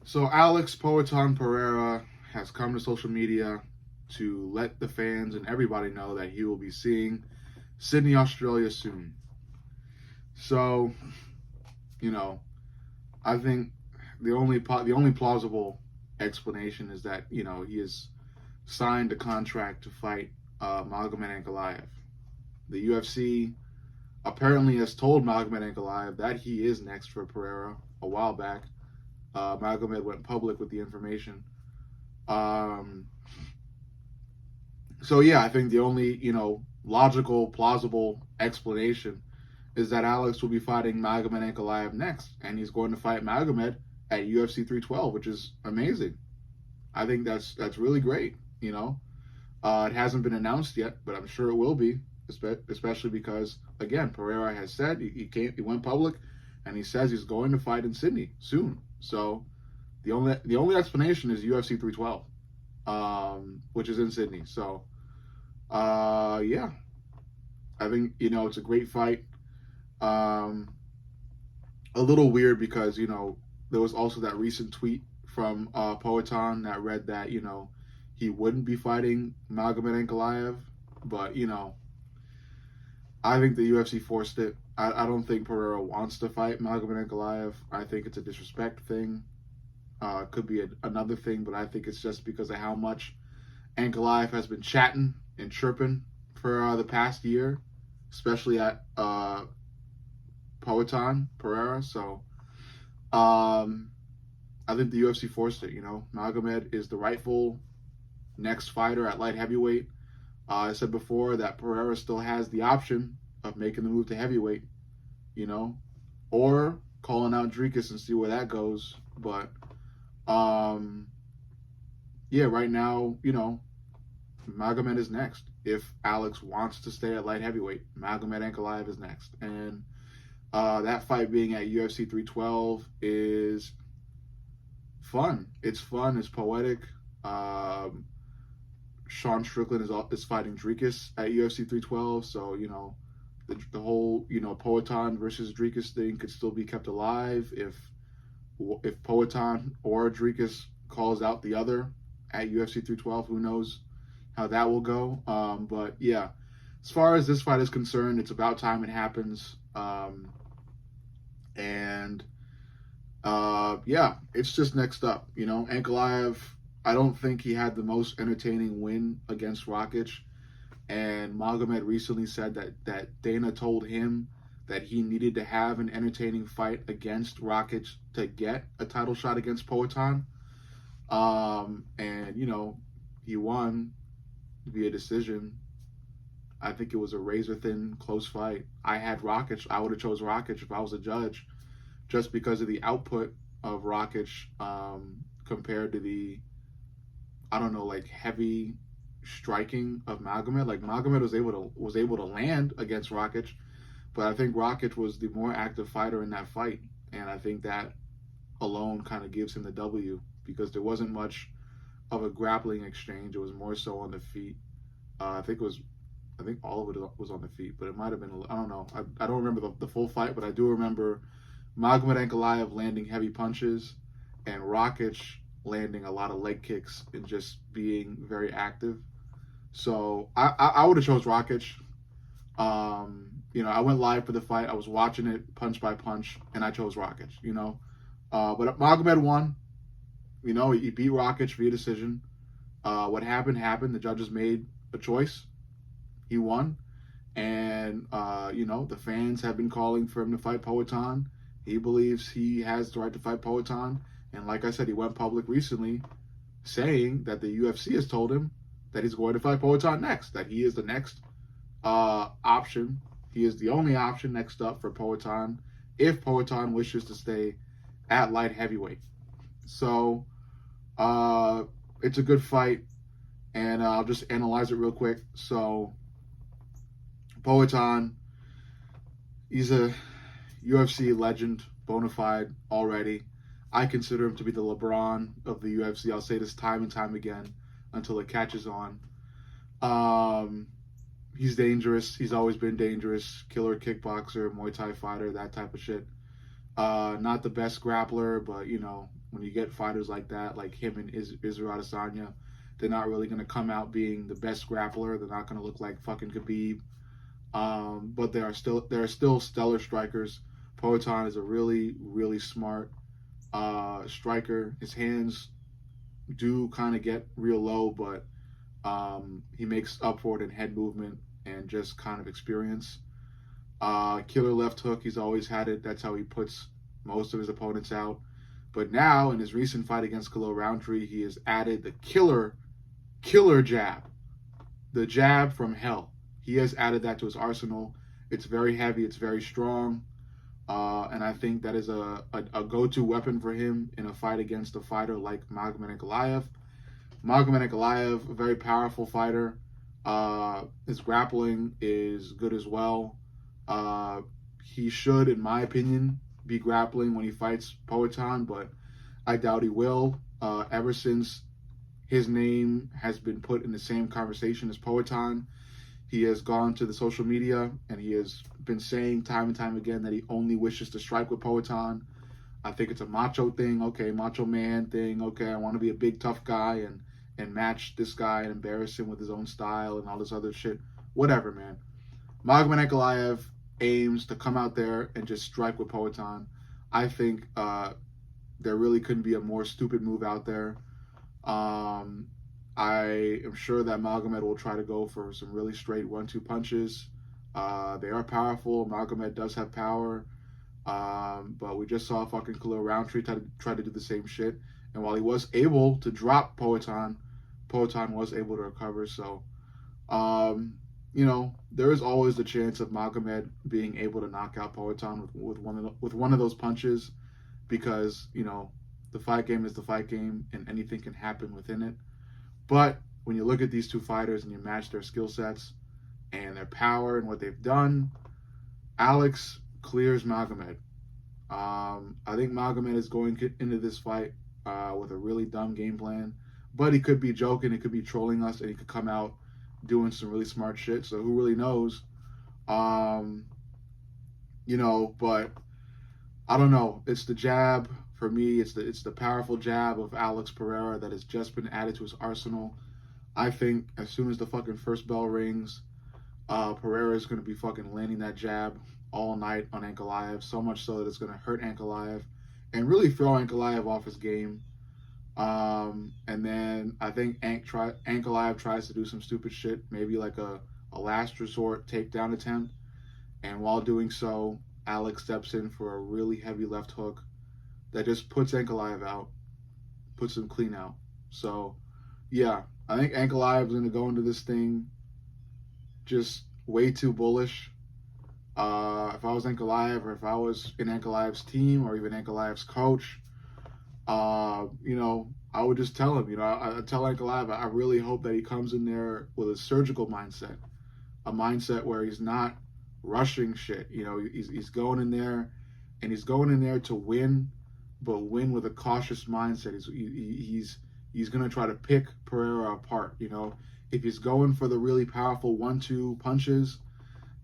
So Alex Poatan Pereira has come to social media to let the fans and everybody know that he will be seeing Sydney, Australia soon. So, you know, I think the only plausible explanation is that he has signed a contract to fight Magomed Ankalaev. The UFC apparently has told Magomed Ankalaev that he is next for Pereira a while back. Magomed went public with the information. Um, so yeah, I think the only logical, plausible explanation is that Alex will be fighting Magomed Ankalaev next, and he's going to fight Magomed at UFC 312, which is amazing. I think that's really great. It hasn't been announced yet, but I'm sure it will be, especially because again, Pereira has said he went public, and he says he's going to fight in Sydney soon. So the only explanation is UFC 312, which is in Sydney. So yeah, I think it's a great fight. Um, a little weird because there was also that recent tweet from Poatan that read that he wouldn't be fighting Magomed Ankalaev, but I think the UFC forced it. I don't think Pereira wants to fight Magomed Ankalaev. I think it's a disrespect thing. Could be another thing, but I think it's just because of how much Ankalaev has been chatting and chirping for the past year, especially at Poatan Pereira. So I think the UFC forced it. Magomed is the rightful next fighter at light heavyweight. I said before that Pereira still has the option of making the move to heavyweight, or calling out Dricus and see where that goes. But yeah, right now, Magomed is next. If Alex wants to stay at light heavyweight, Magomed Ankalaev is next. And that fight being at UFC 312 is fun. It's fun. It's poetic. Sean Strickland is fighting Dricus at UFC 312, so the whole Poatan versus Dricus thing could still be kept alive if Poatan or Dricus calls out the other at UFC 312. Who knows how that will go? But yeah, as far as this fight is concerned, it's about time it happens. And yeah, it's just next up. Ankalaev, I don't think he had the most entertaining win against Rakic. And Magomed recently said that Dana told him that he needed to have an entertaining fight against Rakic to get a title shot against Poatan. And, he won via decision. I think it was a razor-thin, close fight. I had Rakic. I would have chose Rakic if I was a judge, just because of the output of Rakic compared to the, I don't know, like heavy striking of Magomed. Like Magomed was able to land against Rakic, but I think Rakic was the more active fighter in that fight, and I think that alone kind of gives him the W because there wasn't much of a grappling exchange. It was more so on the feet. I think all of it was on the feet, but it might have been. I don't know. I don't remember the full fight, but I do remember Magomed Ankalaev landing heavy punches and Rakic landing a lot of leg kicks and just being very active. So I would have chose Rakic. I went live for the fight. I was watching it punch by punch, and I chose Rakic. But Magomed won. He beat Rakic via decision. What happened. The judges made a choice. He won, and the fans have been calling for him to fight Poatan. He believes he has the right to fight Poatan. And like I said, he went public recently saying that the UFC has told him that he's going to fight Poatan next, that he is the next option. He is the only option next up for Poatan if Poatan wishes to stay at light heavyweight. So it's a good fight, and I'll just analyze it real quick. So Poatan, he's a UFC legend, bona fide already. I consider him to be the LeBron of the UFC. I'll say this time and time again until it catches on. He's dangerous. He's always been dangerous. Killer kickboxer, Muay Thai fighter, that type of shit. Not the best grappler, but when you get fighters like that, like him and Israel Adesanya, they're not really going to come out being the best grappler. They're not going to look like fucking Khabib. But there are still stellar strikers. Poatan is a really, really smart striker. His hands do kind of get real low, but he makes up for it in head movement and just kind of experience. Killer left hook, he's always had it. That's how he puts most of his opponents out. But now, in his recent fight against Khalil Roundtree, he has added the killer jab. The jab from hell. He has added that to his arsenal. It's very heavy, it's very strong. And I think that is a go-to weapon for him in a fight against a fighter like Magomed Ankalaev. Magomed Ankalaev, a very powerful fighter. His grappling is good as well. He should, in my opinion, be grappling when he fights Poatan, but I doubt he will. Ever since his name has been put in the same conversation as Poatan, he has gone to the social media and he has been saying time and time again that he only wishes to strike with Poatan. I think it's a macho thing, okay, macho man thing, okay, I want to be a big tough guy and match this guy and embarrass him with his own style and all this other shit. Whatever, man. Magomed Ankalaev aims to come out there and just strike with Poatan. I think there really couldn't be a more stupid move out there. I am sure that Magomed will try to go for some really straight 1-2 punches. They are powerful. Magomed does have power. But we just saw fucking Khalil Roundtree try to do the same shit. And while he was able to drop Poatan, Poatan was able to recover. So, you know, there is always the chance of Magomed being able to knock out Poatan with one of those punches, because, you know, the fight game is the fight game and anything can happen within it. But when you look at these two fighters and you match their skill sets and their power and what they've done, Alex clears Magomed. I think Magomed is going into this fight with a really dumb game plan, but he could be joking, he could be trolling us, and he could come out doing some really smart shit. So who really knows? You know, but I don't know. It's the jab for me. It's the powerful jab of Alex Pereira that has just been added to his arsenal. I think as soon as the fucking first bell rings, Pereira is going to be fucking landing that jab all night on Ankalaev, so much so that it's going to hurt Ankalaev and really throw Ankalaev off his game. And then I think Ankalaev tries to do some stupid shit, maybe like a last resort takedown attempt. And while doing so, Alex steps in for a really heavy left hook that just puts Ankalaev out, puts him clean out. So, yeah, I think Ankalaev is going to go into this thing just way too bullish. If I was Ankalaev, or if I was in Ankalaev's team, or even Ankalaev's coach, you know, I would just tell him, you know, I tell Ankalaev, I really hope that he comes in there with a surgical mindset, a mindset where he's not rushing shit. You know, he's going in there, and he's going in there to win, but win with a cautious mindset. He's gonna try to pick Pereira apart. You know, if he's going for the really powerful 1-2 punches,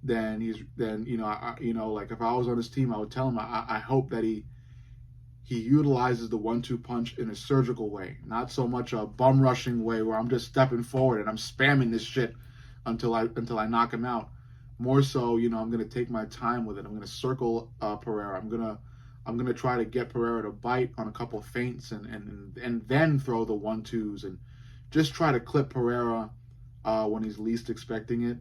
then you know, like if I was on his team, I would tell him I hope that he utilizes the 1-2 punch in a surgical way, not so much a bum rushing way where I'm just stepping forward and I'm spamming this shit until I knock him out. More so, you know, I'm gonna take my time with it. I'm gonna circle Pereira. I'm gonna try to get Pereira to bite on a couple of feints and then throw the 1-2s and just try to clip Pereira when he's least expecting it.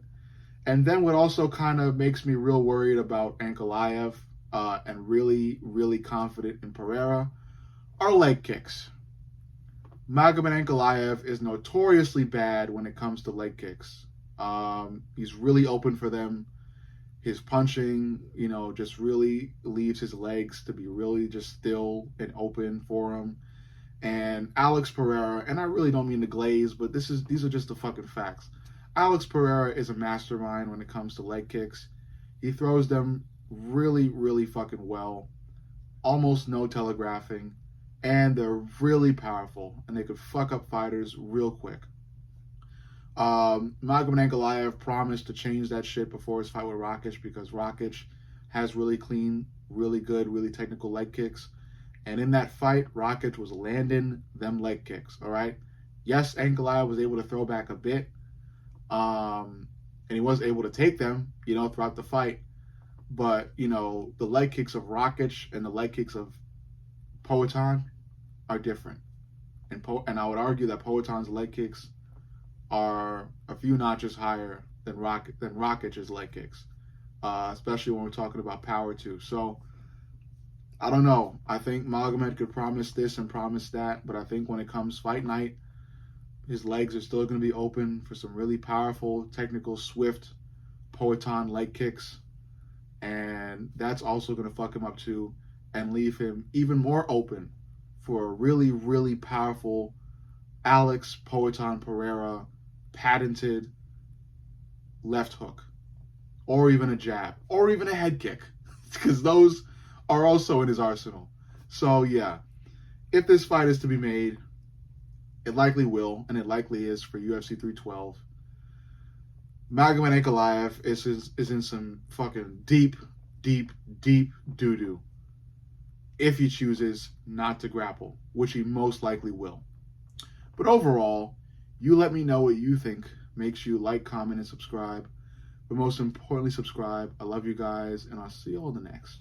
And then what also kind of makes me real worried about Ankalaev and really, really confident in Pereira are leg kicks. Magomed Ankalaev is notoriously bad when it comes to leg kicks. He's really open for them. His punching, you know, just really leaves his legs to be really just still and open for him. And Alex Pereira, and I really don't mean to glaze, but these are just the fucking facts. Alex Pereira is a mastermind when it comes to leg kicks. He throws them really, really fucking well. Almost no telegraphing. And they're really powerful. And they could fuck up fighters real quick. Magomed Ankalaev promised to change that shit before his fight with Rakic, because Rakic has really clean, really good, really technical leg kicks. And in that fight, Rakic was landing them leg kicks, all right? Yes, Ankalaev was able to throw back a bit, and he was able to take them, throughout the fight. But, the leg kicks of Rakic and the leg kicks of Poatan are different. And I would argue that Poatan's leg kicks are a few notches higher than Rakic's leg kicks, especially when we're talking about power too. So, I don't know. I think Magomed could promise this and promise that, but I think when it comes fight night, his legs are still going to be open for some really powerful, technical, swift Poatan leg kicks. And that's also going to fuck him up too and leave him even more open for a really, really powerful Alex Poatan Pereira patented left hook, or even a jab, or even a head kick, because those are also in his arsenal. So yeah, if this fight is to be made, it likely will, and it likely is for UFC 312. Magomed Ankalaev is in some fucking deep doo-doo if he chooses not to grapple, which he most likely will. But overall, you let me know what you think. Make sure you like, comment, and subscribe. But most importantly, subscribe. I love you guys, and I'll see you all in the next.